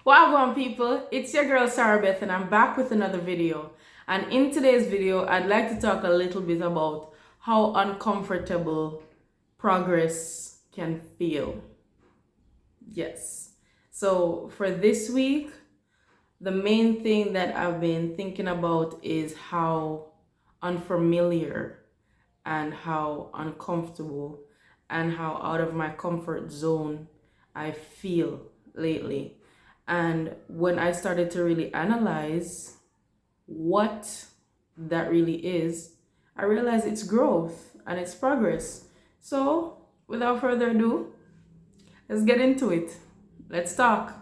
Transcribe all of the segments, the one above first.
Wagwan people, it's your girl Sarah Beth and I'm back with another video. And in today's video, I'd like to talk a little bit about how uncomfortable progress can feel. Yes. So for this week, the main thing that I've been thinking about is how unfamiliar and how uncomfortable and how out of my comfort zone I feel lately. And when I started to really analyze what that really is, I realized it's growth and it's progress. So, without further ado, let's get into it. Let's talk.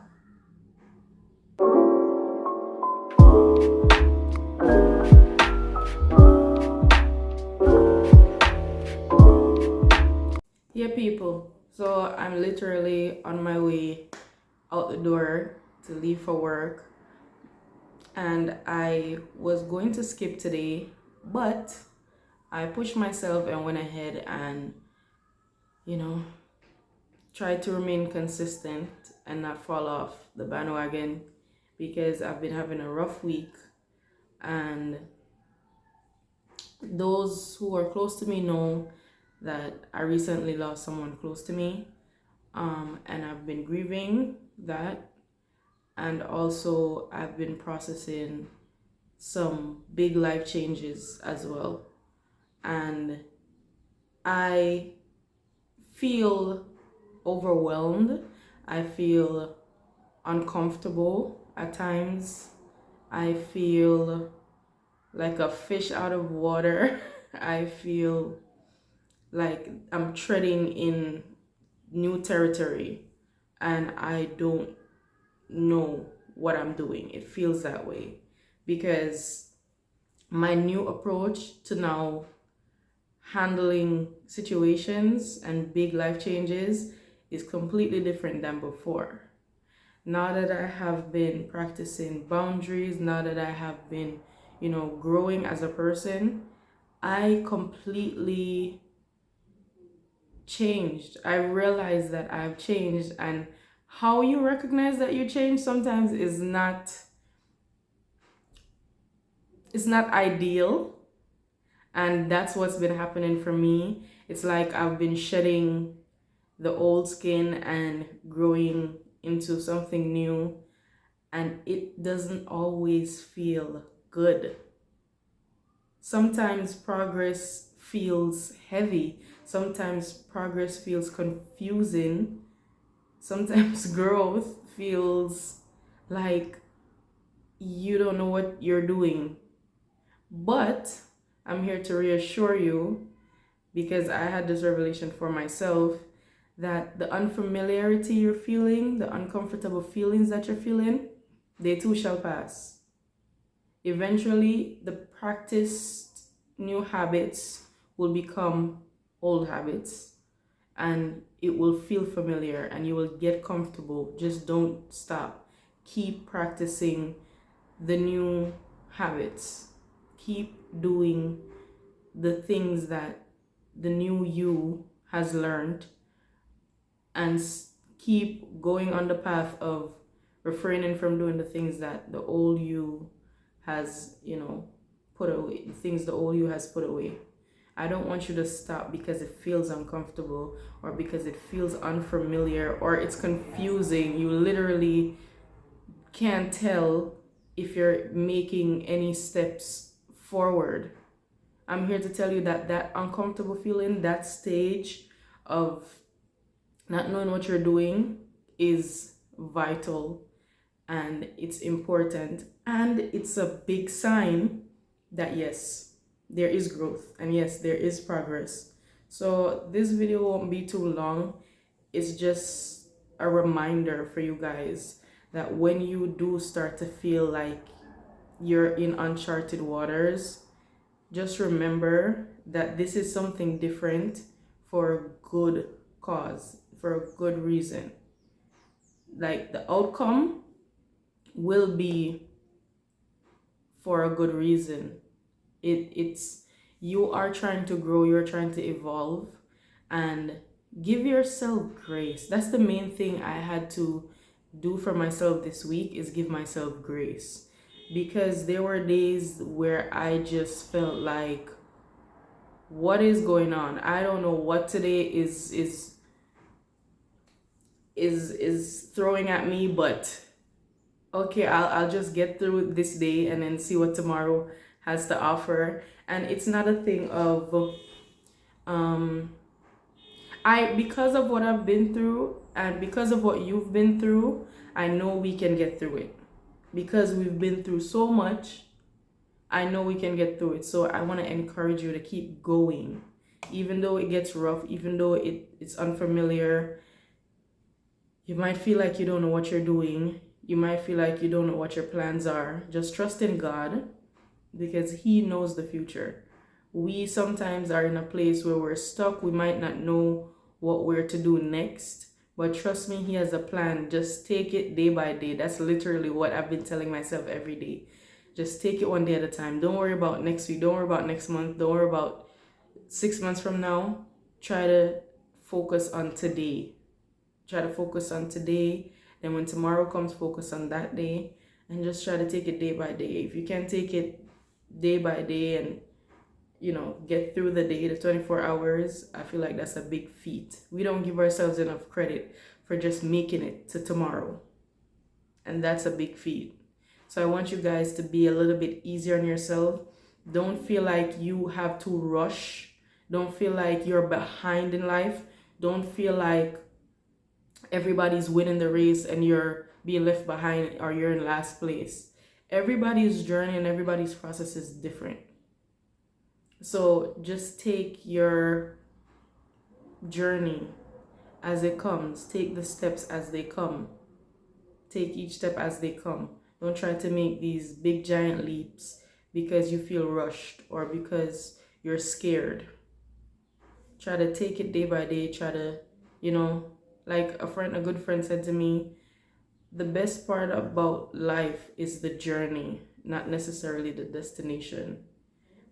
Yeah, people. So, I'm literally on my way out the door to leave for work, and I was going to skip today, but I pushed myself and went ahead and, you know, tried to remain consistent and not fall off the bandwagon because I've been having a rough week. And those who are close to me know that I recently lost someone close to me, and I've been grieving that. And also, I've been processing some big life changes as well. And I feel overwhelmed. I feel uncomfortable at times. I feel like a fish out of water. I feel like I'm treading in new territory and I don't know what I'm doing. It feels that way because my new approach to now handling situations and big life changes is completely different than before. Now that I have been practicing boundaries, now that I have been, growing as a person, I completely changed. I realized that I've changed, and how you recognize that you changed sometimes is not it's not ideal, and that's what's been happening for me. It's like I've been shedding the old skin and growing into something new, and it doesn't always feel good. Sometimes progress feels heavy, sometimes progress feels confusing, sometimes growth feels like you don't know what you're doing. But I'm here to reassure you, because I had this revelation for myself, that the unfamiliarity you're feeling, the uncomfortable feelings that you're feeling, they too shall pass. Eventually, the practiced new habits will become old habits and it will feel familiar and you will get comfortable. Just don't stop. Keep practicing the new habits. Keep doing the things that the new you has learned, and keep going on the path of refraining from doing the things that the old you has, put away, the things the old you has put away. I don't want you to stop because it feels uncomfortable or because it feels unfamiliar or it's confusing. You literally can't tell if you're making any steps forward. I'm here to tell you that that uncomfortable feeling, that stage of not knowing what you're doing, is vital and it's important, and it's a big sign that yes, there is growth and yes, there is progress. So this video won't be too long. It's just a reminder for you guys that when you do start to feel like you're in uncharted waters, just remember that this is something different for a good cause, for a good reason. Like the outcome will be for a good reason. It's you are trying to grow, you're trying to evolve, and give yourself grace. That's the main thing I had to do for myself this week is give myself grace, because there were days where I just felt like, what is going on? I don't know what today is throwing at me, but okay, I'll just get through this day and then see what tomorrow has to offer. And it's not a thing of um I because of what I've been through and because of what you've been through, I know we can get through it. Because we've been through so much, I know we can get through it. So I want to encourage you to keep going. Even though it gets rough, even though it's unfamiliar, you might feel like you don't know what you're doing. You might feel like you don't know what your plans are. Just trust in God, because He knows the future. We sometimes are in a place where we're stuck. We might not know what we're to do next, but trust me, He has a plan. Just take it day by day. That's literally what I've been telling myself every day. Just take it one day at a time. Don't worry about next week. Don't worry about next month. Don't worry about 6 months from now. Try to focus on today. Try to focus on today. Then when tomorrow comes, focus on that day. And just try to take it day by day. If you can take it day by day and get through the day, the 24 hours, I feel like that's a big feat. We don't give ourselves enough credit for just making it to tomorrow. And that's a big feat. So I want you guys to be a little bit easier on yourself. Don't feel like you have to rush. Don't feel like you're behind in life. Don't feel like everybody's winning the race and you're being left behind or you're in last place. Everybody's journey and everybody's process is different. So just take your journey as it comes. Take the steps as they come. Take each step as they come. Don't try to make these big giant leaps because you feel rushed or because you're scared. Try to take it day by day. Try to, like a good friend said to me, the best part about life is the journey, not necessarily the destination.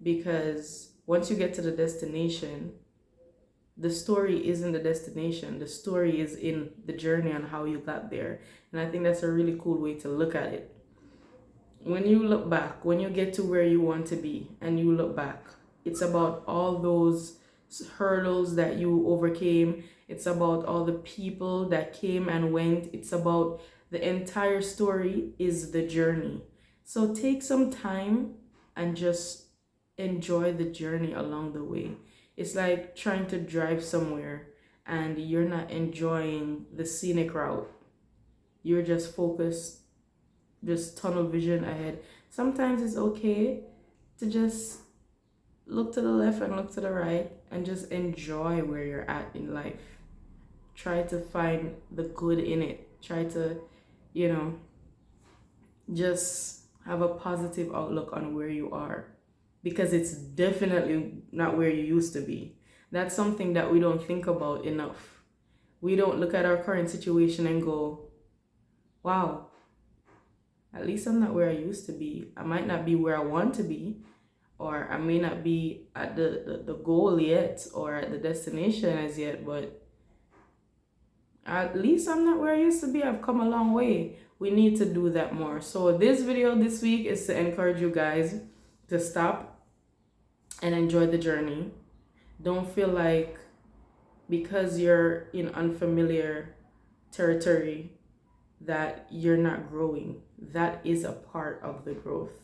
Because once you get to the destination, the story isn't the destination. The story is in the journey on how you got there. And I think that's a really cool way to look at it. When you look back, when you get to where you want to be and you look back, it's about all those hurdles that you overcame. It's about all the people that came and went. It's about the entire story is the journey. So take some time and just enjoy the journey along the way. It's like trying to drive somewhere and you're not enjoying the scenic route. You're just focused, just tunnel vision ahead. Sometimes it's okay to just look to the left and look to the right and just enjoy where you're at in life. Try to find the good in it. Try to, just have a positive outlook on where you are, because it's definitely not where you used to be. That's something that we don't think about enough. We don't look at our current situation and go, wow, at least I'm not where I used to be. I might not be where I want to be, or I may not be at the goal yet or at the destination as yet, but at least I'm not where I used to be. I've come a long way. We need to do that more. So this video this week is to encourage you guys to stop and enjoy the journey. Don't feel like because you're in unfamiliar territory that you're not growing. That is a part of the growth.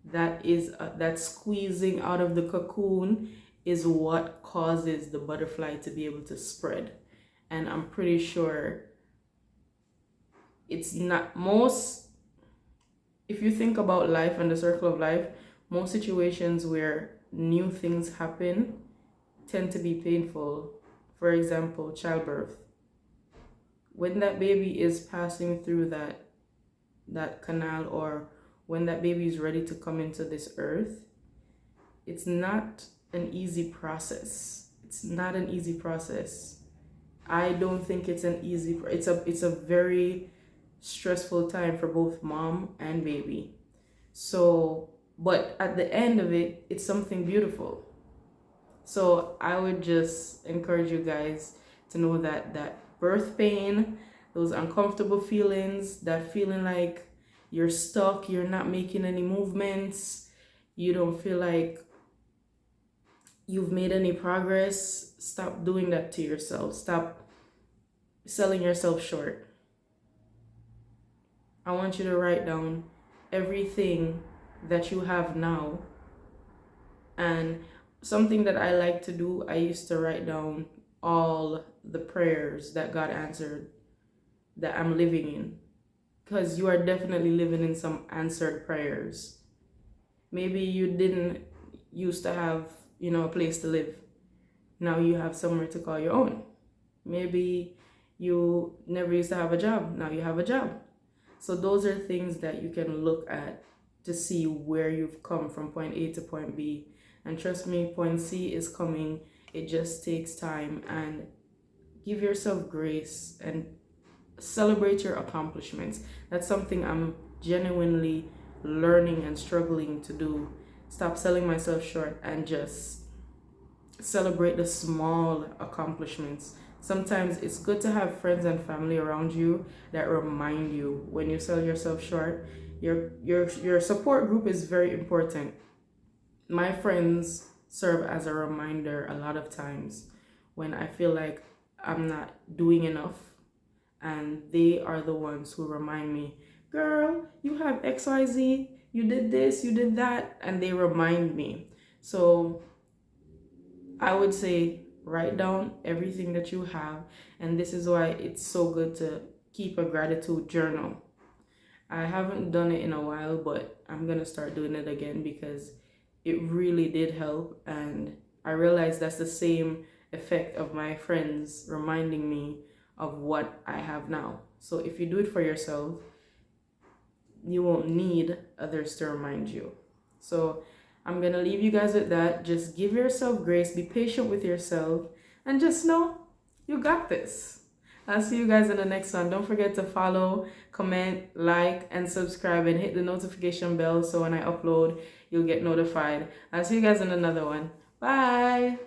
That squeezing out of the cocoon is what causes the butterfly to be able to spread. And I'm pretty sure it's not if you think about life and the circle of life, most situations where new things happen tend to be painful. For example, childbirth. When that baby is passing through that canal, or when that baby is ready to come into this earth, it's not an easy process. It's not an easy process. I don't think it's an easy. It's a very stressful time for both mom and baby. So, but at the end of it, it's something beautiful. So I would just encourage you guys to know that birth pain, those uncomfortable feelings, that feeling like you're stuck, you're not making any movements, you don't feel like you've made any progress, stop doing that to yourself. Stop selling yourself short. I want you to write down everything that you have now. And something that I like to do, I used to write down all the prayers that God answered that I'm living in. Because you are definitely living in some answered prayers. Maybe you didn't used to have, a place to live. Now you have somewhere to call your own. Maybe you never used to have a job. Now you have a job. So those are things that you can look at to see where you've come from point A to point B. And trust me, point C is coming. It just takes time. And give yourself grace and celebrate your accomplishments. That's something I'm genuinely learning and struggling to do. Stop selling myself short and just celebrate the small accomplishments. Sometimes it's good to have friends and family around you that remind you when you sell yourself short. Your support group is very important. My friends serve as a reminder a lot of times when I feel like I'm not doing enough, and they are the ones who remind me, girl, you have XYZ, you did this, you did that, and they remind me. So I would say write down everything that you have, and this is why it's so good to keep a gratitude journal. I haven't done it in a while, but I'm gonna start doing it again because it really did help, and I realized that's the same effect of my friends reminding me of what I have now. So if you do it for yourself, you won't need others to remind you. So I'm gonna leave you guys with that. Just give yourself grace, be patient with yourself, and just know you got this. I'll see you guys in the next one. Don't forget to follow, comment, like, and subscribe, and hit the notification bell so when I upload, you'll get notified. I'll see you guys in another one. Bye.